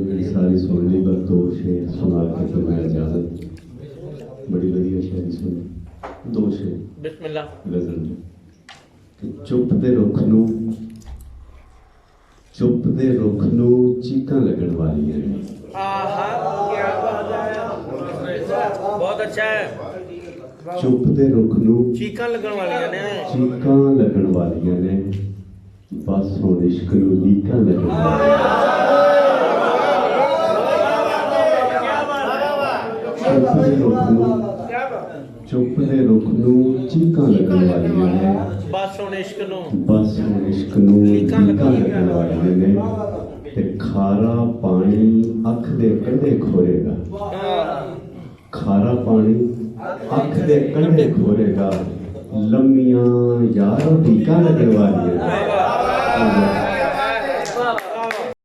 मेरी सारी सुन ली पर दो शेर सुना के तो मैं इजाजत बड़ी बढ़िया शायरी सुनी दो शेर बिस्मिल्लाह गजल कि चुप दे रुख नू चीकां लगन वालियां ने आहा क्या बात है बहुत अच्छा है चुप दे रुख नू चीकां लगन वालियां ने चीकां लगन वालियां ने बस हुण इश्क नू लीकां लगन वालियां चुप दे रुख नू चीकां लगन वालियां ने बस हुण इश्क नू लीकां लगन वालियां ने ते खारा पानी अख दे कंढे खोरेगा खारा पानी अख दे कंढे खोरेगा लम्मियां यार टीका लगन वालियां